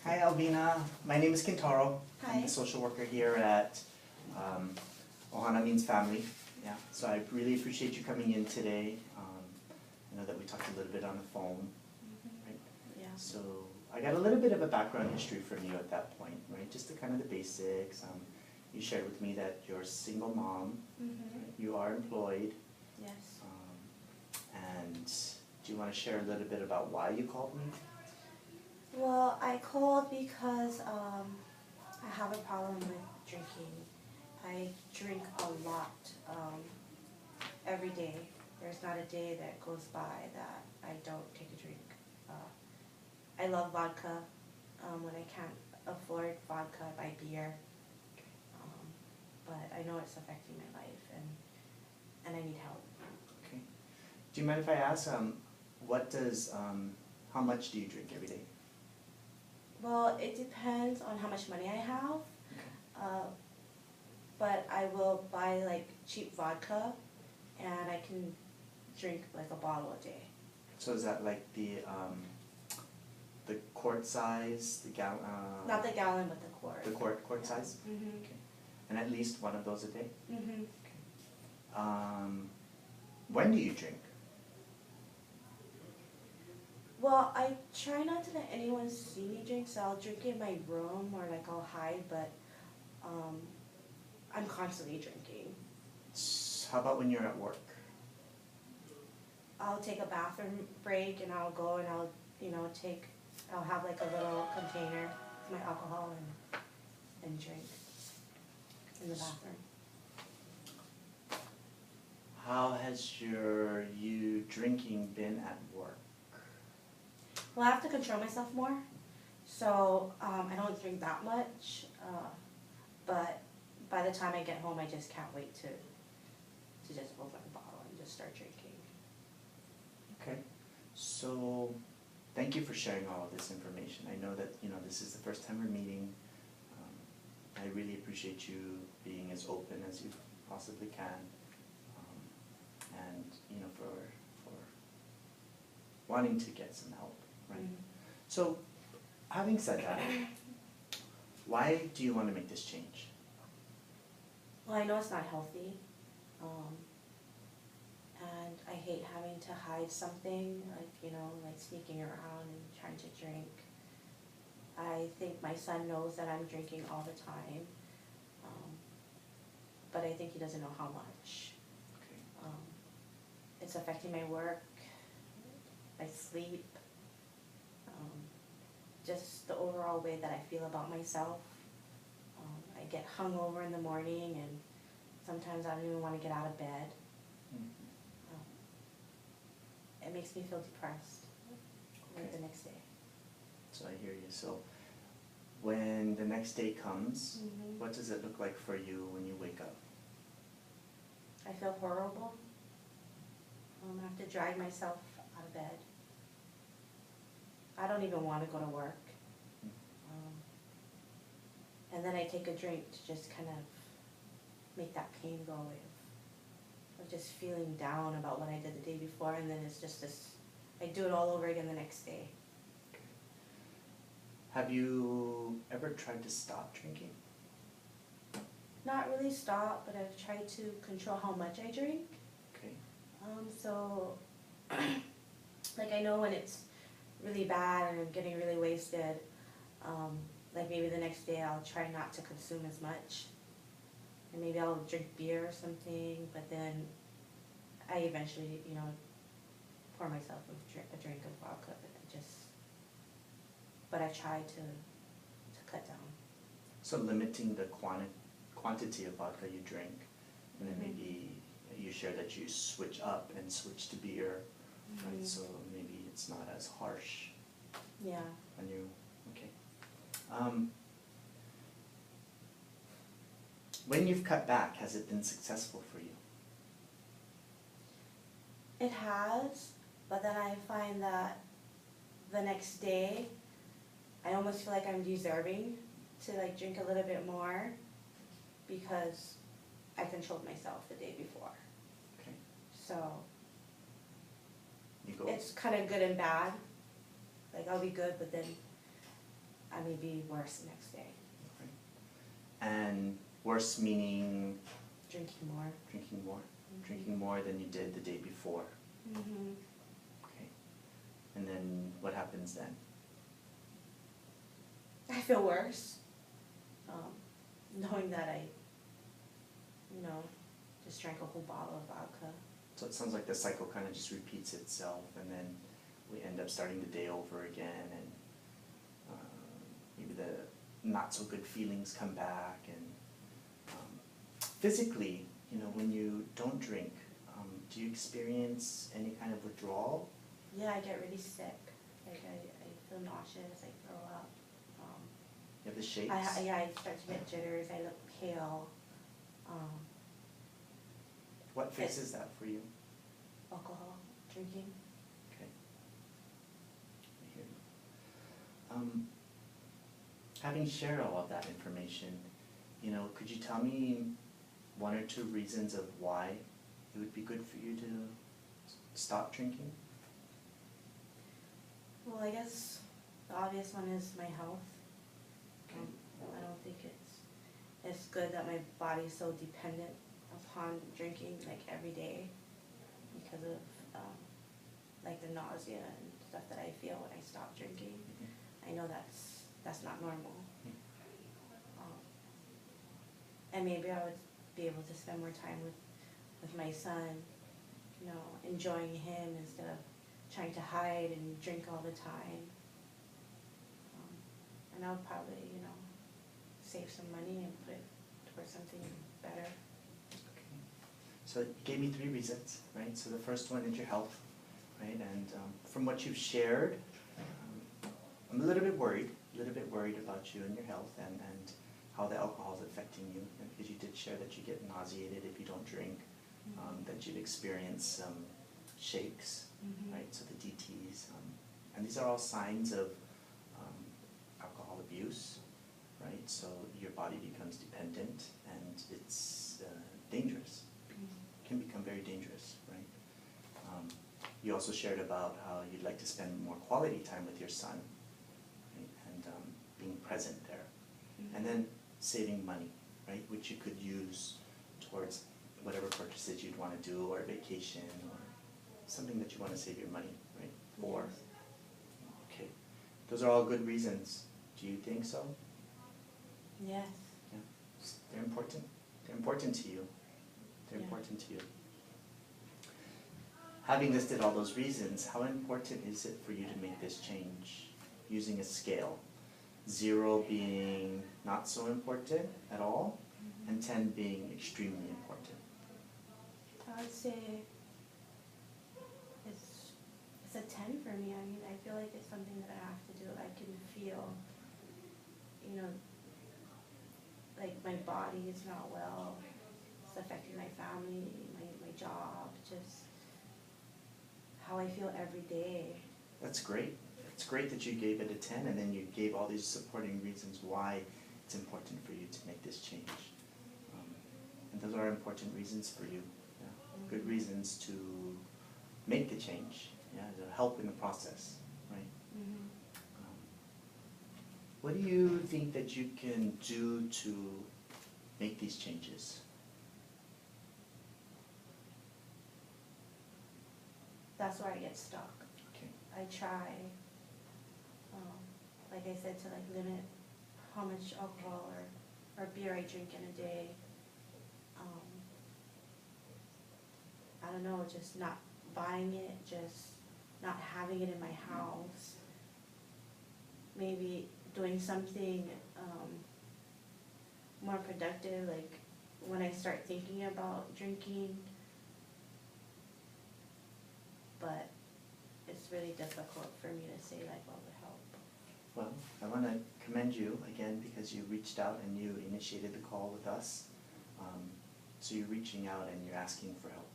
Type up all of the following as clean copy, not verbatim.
Hi, Elvina. My name is Kintaro. Hi. I'm the social worker here at Ohana Means Family. Yeah. So I really appreciate you coming in today. I know that we talked a little bit on the phone, right? Yeah. So I got a little bit of a background history from you at that point, right? Just the kind of the basics. You shared with me that you're a single mom. Right? You are employed. Yes. And do you want to share a little bit about why you called me? Well, I called because I have a problem with drinking. I drink a lot every day. There's not a day that goes by that I don't take a drink. I love vodka. When I can't afford vodka, I buy beer. But I know it's affecting my life, and I need help. Okay. Do you mind if I ask, how much do you drink every day? Well, it depends on how much money I have. But I will buy like cheap vodka, and I can drink like a bottle a day. So is that like the quart size, the gallon? Not the gallon, but the quart. The quart size? Mhm. Okay. And at least one of those a day? Mhm. Okay. When do you drink? Well, I try not to let anyone see me drink, so I'll drink in my room or like I'll hide, but I'm constantly drinking. How about when you're at work? I'll take a bathroom break and I'll go and I'll have like a little container with my alcohol and drink in the bathroom. How has you drinking been at work? Well, I have to control myself more, so I don't drink that much, but by the time I get home, I just can't wait to just open a bottle and just start drinking. Okay, so thank you for sharing all of this information. I know that this is the first time we're meeting. I really appreciate you being as open as you possibly can, and for wanting to get some help, right? Mm-hmm. So, having said that, why do you want to make this change? Well, I know it's not healthy, and I hate having to hide something, like sneaking around and trying to drink. I think my son knows that I'm drinking all the time, but I think he doesn't know how much. Okay. It's affecting my work, my sleep, just the overall way that I feel about myself. I get hungover in the morning, and sometimes I don't even want to get out of bed. It makes me feel depressed the next day. So I hear you. So when the next day comes, what does it look like for you when you wake up? I feel horrible. I have to drag myself out of bed. I don't even want to go to work. And then I take a drink to just kind of make that pain go away. Of just feeling down about what I did the day before, and then it's just this, I do it all over again the next day. Okay. Have you ever tried to stop drinking? Not really stop, but I've tried to control how much I drink. Okay. So, like I know when it's really bad and I'm getting really wasted, like maybe the next day I'll try not to consume as much. And maybe I'll drink beer or something, but then I eventually, pour myself a drink of vodka, but I try to cut down. So limiting the quantity of vodka you drink, and then maybe you share that you switch up and switch to beer, right? So maybe it's not as harsh. Yeah. On you, okay. When you've cut back, has it been successful for you? It has, but then I find that the next day, I almost feel like I'm deserving to drink a little bit more because I controlled myself the day before. Okay. So You go. it's kind of good and bad. Like I'll be good, but then I may be worse the next day. Okay. And worse meaning Drinking more. drinking more? Mhm. Drinking more than you did the day before. Mm-hmm. Okay. And then what happens then? I feel worse, knowing that I, just drank a whole bottle of vodka. So it sounds like the cycle kind of just repeats itself, and then we end up starting the day over again, and maybe the not so good feelings come back. And physically, when you don't drink, do you experience any kind of withdrawal? Yeah, I get really sick. Like I feel nauseous. I throw up. You have the shakes? I start to get jitters. I look pale. What fixes that for you? Alcohol, drinking. Okay. I hear you. Having shared all of that information, could you tell me one or two reasons of why it would be good for you to stop drinking? Well, I guess the obvious one is my health. Okay. I don't think it's good that my body's so dependent upon drinking like every day because of like the nausea and stuff that I feel when I stop drinking. Mm-hmm. I know that's not normal. Mm-hmm. And maybe I would be able to spend more time with my son, enjoying him instead of trying to hide and drink all the time. And I would probably, save some money and put it towards something better. Okay. So you gave me 3 reasons, right? So the first one is your health, right? And from what you've shared, I'm a little bit worried about you and your health and how the alcohol is affecting you. And because you did share that you get nauseated if you don't drink, that you've experienced some shakes, Mm-hmm. right? So the DTs. And these are all signs of alcohol abuse, right? So your body becomes dependent and it's dangerous. It can become very dangerous, right? You also shared about how you'd like to spend more quality time with your son, right? And being present there. Mm-hmm. And then saving money, right? Which you could use towards whatever purchases you'd want to do, or a vacation, or something that you want to save your money, right, for. Yes. Okay. Those are all good reasons. Do you think so? Yes. Yeah. They're important. They're important to you. They're Yeah. important to you. Having listed all those reasons, how important is it for you to make this change using a scale? 0 being not so important at all, and 10 being extremely important. I would say it's a 10 for me. I mean, I feel like it's something that I have to do. I can feel, like my body is not well. It's affecting my family, my job, just how I feel every day. That's great. It's great that you gave it a 10, and then you gave all these supporting reasons why it's important for you to make this change. And those are important reasons for you. Yeah. Good reasons to make the change, yeah, to help in the process, right? Mm-hmm. What do you think that you can do to make these changes? That's where I get stuck. Okay. I try, like I said, to limit how much alcohol or beer I drink in a day. I don't know, just not buying it, just not having it in my house. Maybe doing something more productive, like when I start thinking about drinking. But it's really difficult for me to say what would help. Well, I want to commend you again because you reached out and you initiated the call with us. So you're reaching out and you're asking for help,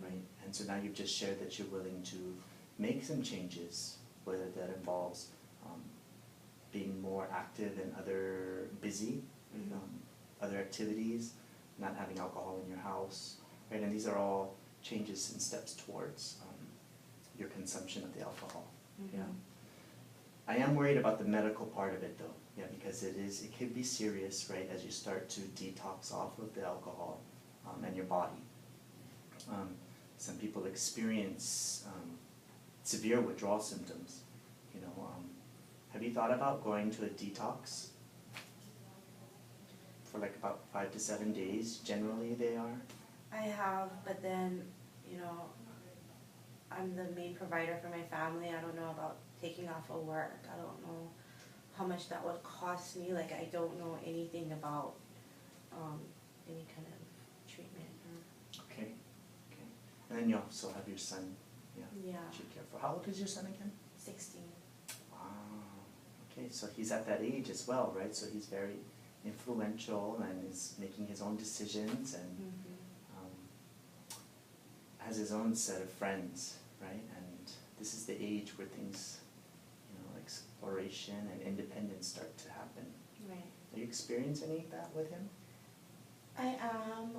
right? And so now you've just shared that you're willing to make some changes, whether that involves being more active and busy with other activities, not having alcohol in your house, right? And these are all changes and steps towards your consumption of the alcohol. Mm-hmm. Yeah. I am worried about the medical part of it though, yeah, because it could be serious, right, as you start to detox off of the alcohol and your body. Some people experience severe withdrawal symptoms, you know. Have you thought about going to a detox for like about 5 to 7 days? Generally they are. I have, but then, you know, I'm the main provider for my family. I don't know about taking off of work. I don't know how much that would cost me. Like, I don't know anything about any kind of treatment. Okay, okay. And then you also have your son, yeah, Yeah. that you care for. How old is your son again? 16. Wow, okay, so he's at that age as well, right? So he's very influential and is making his own decisions and has his own set of friends, right? And this is the age where things, you know, exploration and independence start to happen. Right. Do you experience any of that with him? I am,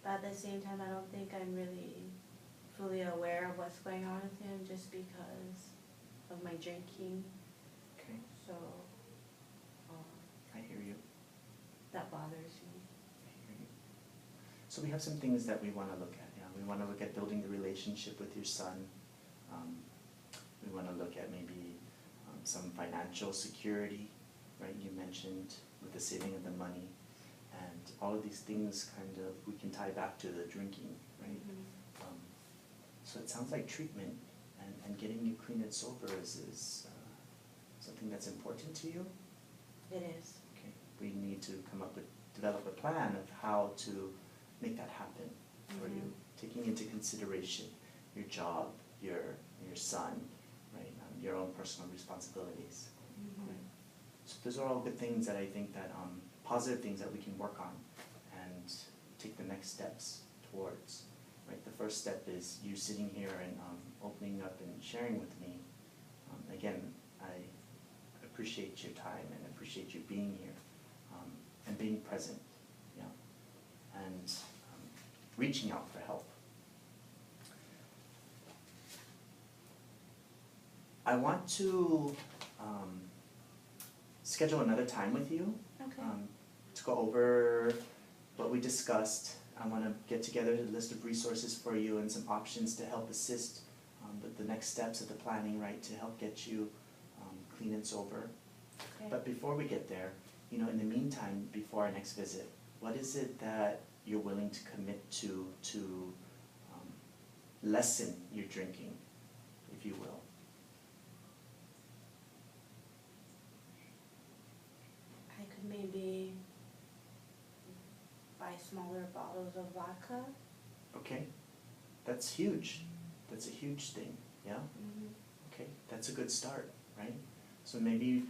but at the same time, I don't think I'm really fully aware of what's going on with him just because of my drinking. Okay, So, I hear you. that bothers me. I hear you. So we have some things that we want to look at. Yeah, we want to look at building the relationship with your son. We want to look at maybe some financial security, right? You mentioned with the saving of the money, and all of these things kind of we can tie back to the drinking, right? So it sounds like treatment and getting you clean and sober is something that's important to you. It is. Okay, we need to develop a plan of how to make that happen for you, taking into consideration your job, your son, right, your own personal responsibilities. Right? So those are all good things that I think that positive things that we can work on and take the next steps towards. Right, the first step is you sitting here and opening up and sharing with me. Again, I appreciate your time and appreciate you being here and being present, yeah, and reaching out for help. I want to schedule another time with you to go over what we discussed. I want to get together a list of resources for you and some options to help assist with the next steps of the planning, right, to help get you clean and sober. Okay. But before we get there, you know, in the meantime, before our next visit, what is it that you're willing to commit to lessen your drinking, if you will? I could maybe buy smaller bottles of vodka. Okay, that's huge. That's a huge thing, yeah? Okay, that's a good start, right? So maybe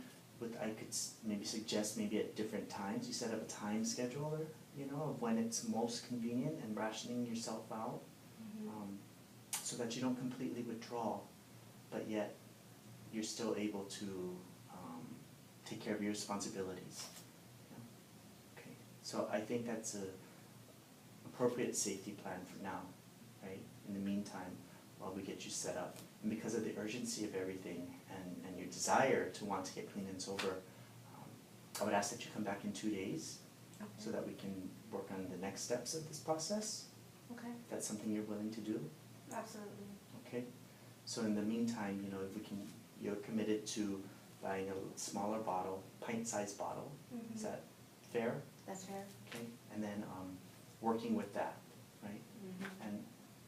I could maybe suggest maybe at different times, you set up a time scheduler, you know, of when it's most convenient and rationing yourself out so that you don't completely withdraw, but yet you're still able to take care of your responsibilities. Yeah? Okay, so I think that's a appropriate safety plan for now, right? In the meantime, while we get you set up. And because of the urgency of everything and your desire to want to get clean and sober, I would ask that you come back in 2 days so that we can work on the next steps of this process. Okay. If that's something you're willing to do. Absolutely. Okay. So in the meantime, you know, if we can, you're committed to buying a smaller bottle, pint-sized bottle. Is that fair? That's fair. Okay. And then working with that, right?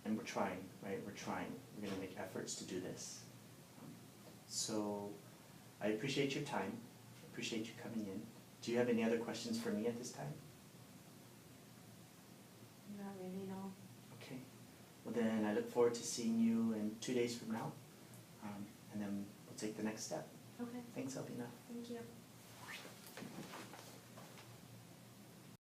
And we're trying, right? We're trying. We're going to make efforts to do this. So I appreciate your time. I appreciate you coming in. Do you have any other questions for me at this time? Not really, no. Okay. Well then I look forward to seeing you in 2 days from now. And then we'll take the next step. Okay. Thanks, Elvina. Thank you.